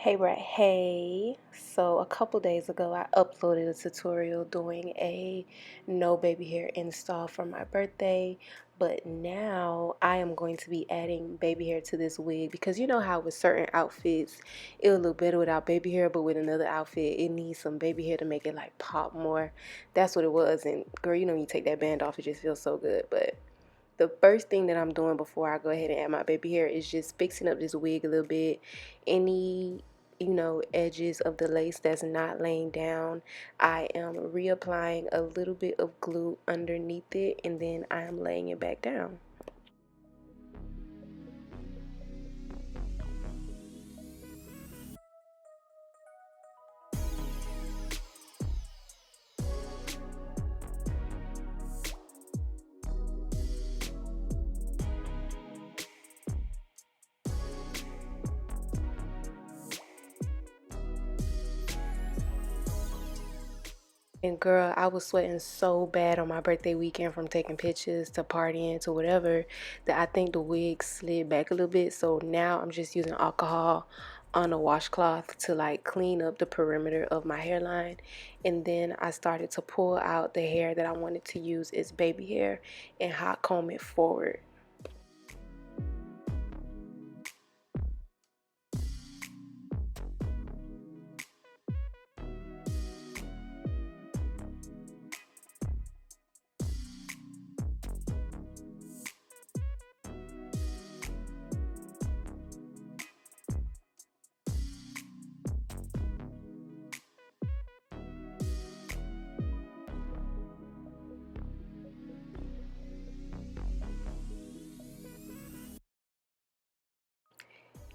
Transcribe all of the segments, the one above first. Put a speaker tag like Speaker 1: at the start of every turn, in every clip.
Speaker 1: Hey Brat, hey. So a couple days ago I uploaded a tutorial doing a no baby hair install for my birthday, but now I am going to be adding baby hair to this wig because you know how with certain outfits it'll look better without baby hair, but with another outfit it needs some baby hair to make it like pop more. That's what it was, and girl, you know when you take that band off it just feels so good. But the first thing that I'm doing before I go ahead and add my baby hair is just fixing up this wig a little bit. Any edges of the lace that's not laying down, I am reapplying a little bit of glue underneath it, and then I am laying it back down. And girl, I was sweating so bad on my birthday weekend from taking pictures to partying to whatever that I think the wig slid back a little bit. So now I'm just using alcohol on a washcloth to like clean up the perimeter of my hairline. And then I started to pull out the hair that I wanted to use as baby hair and hot comb it forward.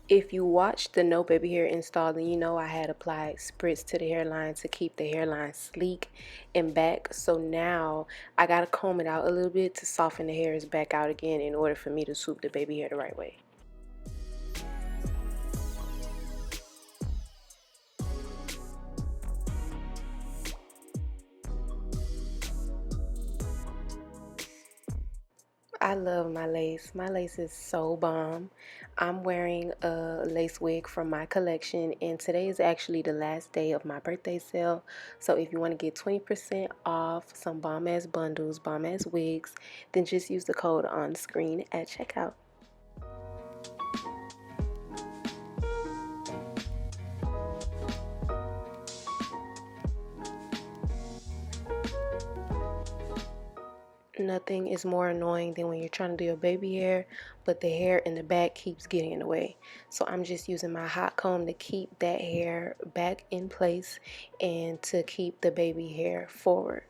Speaker 1: If you watched the no baby hair install, then you know I had applied spritz to the hairline to keep the hairline sleek and back. So now I gotta comb it out a little bit to soften the hairs back out again in order for me to swoop the baby hair the right way. I love my lace. My lace is so bomb. I'm wearing a lace wig from my collection, and today is actually the last day of my birthday sale. So if you want to get 20% off some bomb ass bundles, bomb ass wigs, then just use the code on screen at checkout. Nothing is more annoying than when you're trying to do your baby hair, but the hair in the back keeps getting in the way. So I'm just using my hot comb to keep that hair back in place and to keep the baby hair forward.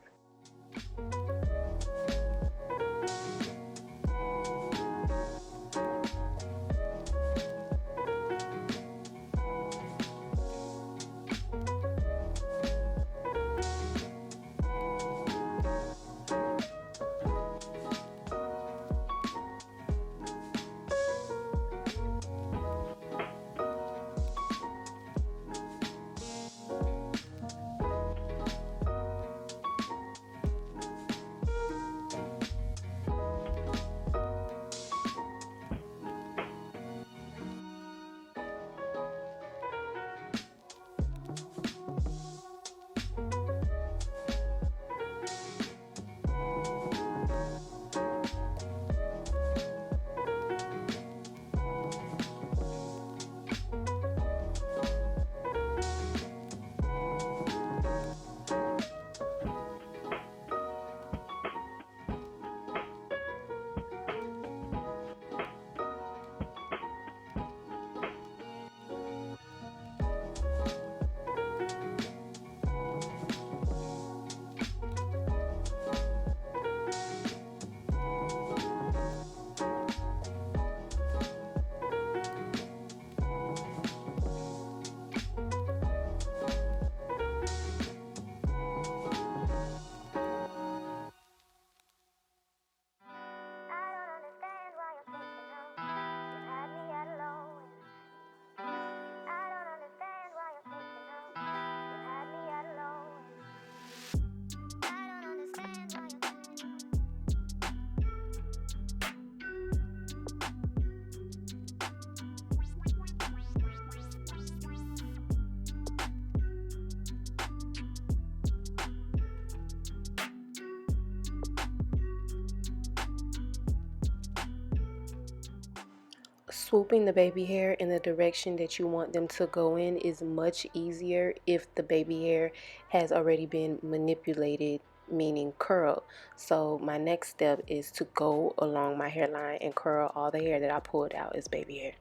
Speaker 1: Swooping the baby hair in the direction that you want them to go in is much easier if the baby hair has already been manipulated, meaning curl. So my next step is to go along my hairline and curl all the hair that I pulled out as baby hair.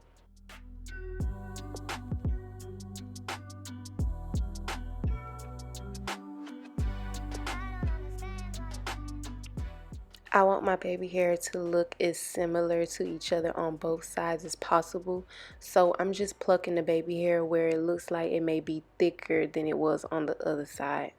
Speaker 1: I want my baby hair to look as similar to each other on both sides as possible. So I'm just plucking the baby hair where it looks like it may be thicker than it was on the other side.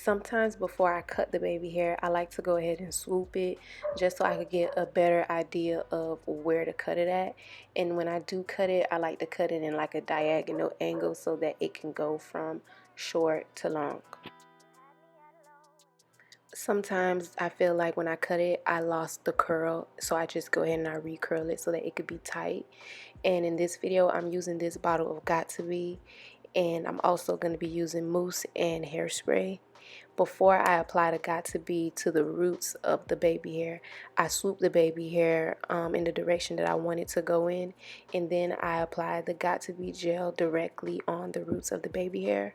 Speaker 1: Sometimes before I cut the baby hair, I like to go ahead and swoop it just so I could get a better idea of where to cut it at. And when I do cut it, I like to cut it in like a diagonal angle so that it can go from short to long. Sometimes I feel like when I cut it, I lost the curl, so I just go ahead and I recurl it so that it could be tight. And in this video, I'm using this bottle of Got To Be, and I'm also going to be using mousse and hairspray. Before I apply the Got To Be to the roots of the baby hair, I swoop the baby hair in the direction that I want it to go in, and then I apply the Got To Be gel directly on the roots of the baby hair.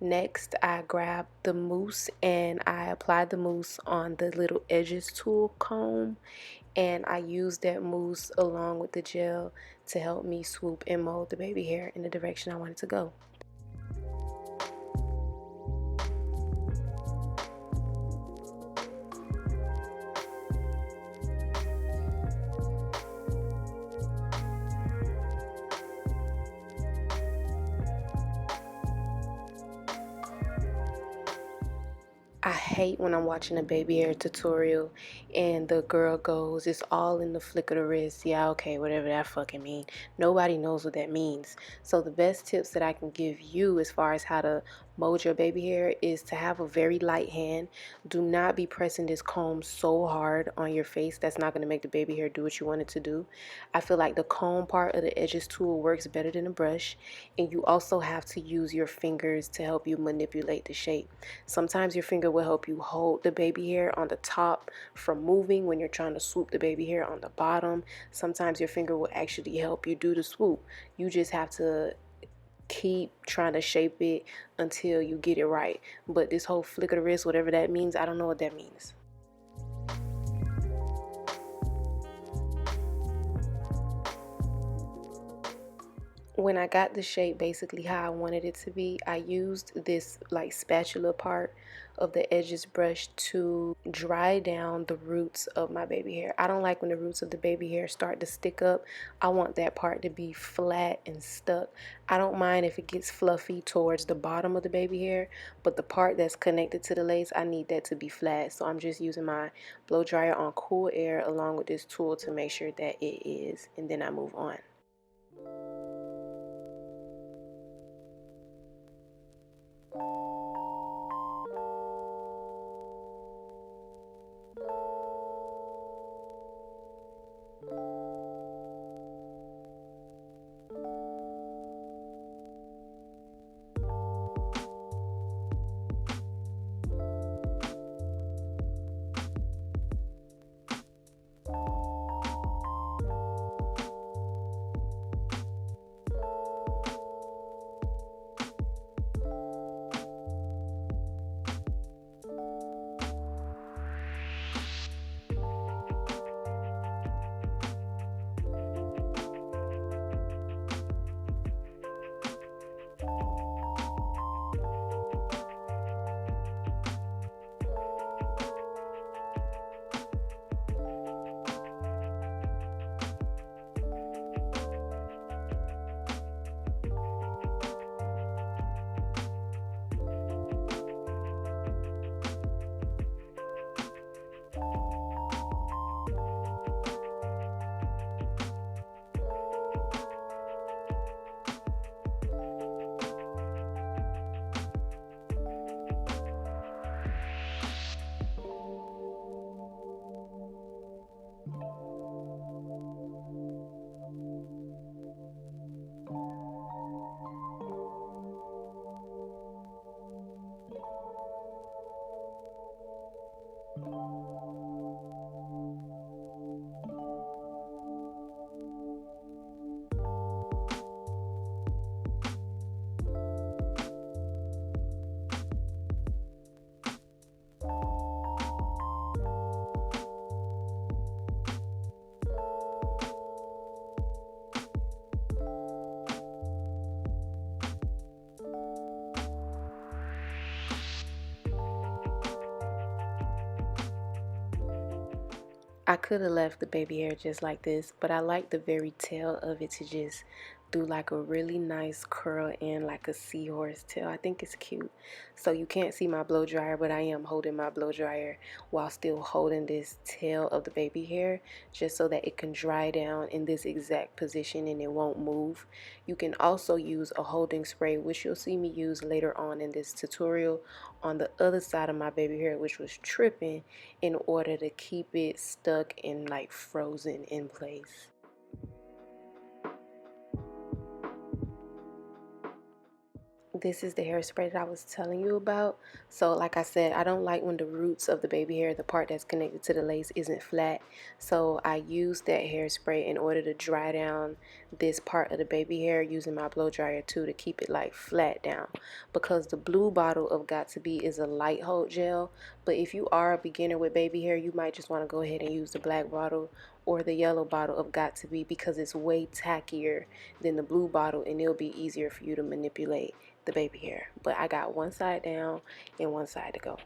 Speaker 1: Next, I grab the mousse and I apply the mousse on the little edges tool comb, and I use that mousse along with the gel to help me swoop and mold the baby hair in the direction I want it to go. I hate when I'm watching a baby hair tutorial and the girl goes, it's all in the flick of the wrist. Yeah, okay, whatever that fucking mean. Nobody knows what that means. So the best tips that I can give you as far as how to mold your baby hair is to have a very light hand. Do not be pressing this comb so hard on your face. That's not going to make the baby hair do what you want it to do. I feel like the comb part of the edges tool works better than a brush, and you also have to use your fingers to help you manipulate the shape. Sometimes your finger will help you hold the baby hair on the top from moving when you're trying to swoop the baby hair on the bottom. Sometimes your finger will actually help you do the swoop. You just have to keep trying to shape it until you get it right. But this whole flick of the wrist, whatever that means, I don't know what that means. When I got the shape basically how I wanted it to be, I used this like spatula part of the edges brush to dry down the roots of my baby hair. I don't like when the roots of the baby hair start to stick up. I want that part to be flat and stuck. I don't mind if it gets fluffy towards the bottom of the baby hair, but the part that's connected to the lace, I need that to be flat. So I'm just using my blow dryer on cool air along with this tool to make sure that it is, and then I move on. I could have left the baby hair just like this, but I like the very tail of it to just do like a really nice curl in like a seahorse tail. I think it's cute. So you can't see my blow dryer, but I am holding my blow dryer while still holding this tail of the baby hair just so that it can dry down in this exact position and it won't move. You can also use a holding spray, which you'll see me use later on in this tutorial, on the other side of my baby hair, which was tripping, in order to keep it stuck and like frozen in place. This is the hairspray that I was telling you about. So like I said, I don't like when the roots of the baby hair, the part that's connected to the lace, isn't flat. So I use that hairspray in order to dry down this part of the baby hair using my blow dryer too, to keep it like flat down. Because the blue bottle of Got To Be is a light hold gel, but if you are a beginner with baby hair, you might just want to go ahead and use the black bottle or the yellow bottle of Got To Be, because it's way tackier than the blue bottle and it'll be easier for you to manipulate the baby hair. But I got one side down and one side to go.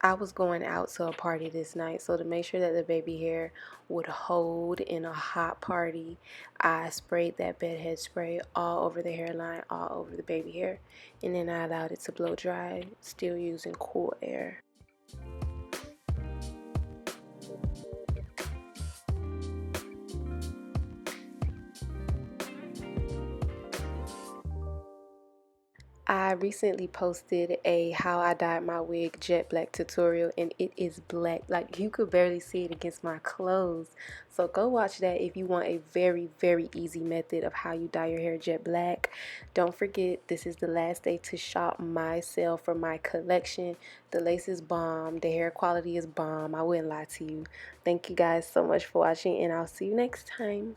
Speaker 1: I was going out to a party this night, so to make sure that the baby hair would hold in a hot party, I sprayed that bedhead spray all over the hairline, all over the baby hair, and then I allowed it to blow dry, still using cool air. I recently posted a how I dyed my wig jet black tutorial, and it is black, like you could barely see it against my clothes. So go watch that if you want a very easy method of how you dye your hair jet black. Don't forget, this is the last day to shop my sale for my collection. The lace is bomb, the hair quality is bomb, I wouldn't lie to you. Thank you guys so much for watching, and I'll see you next time.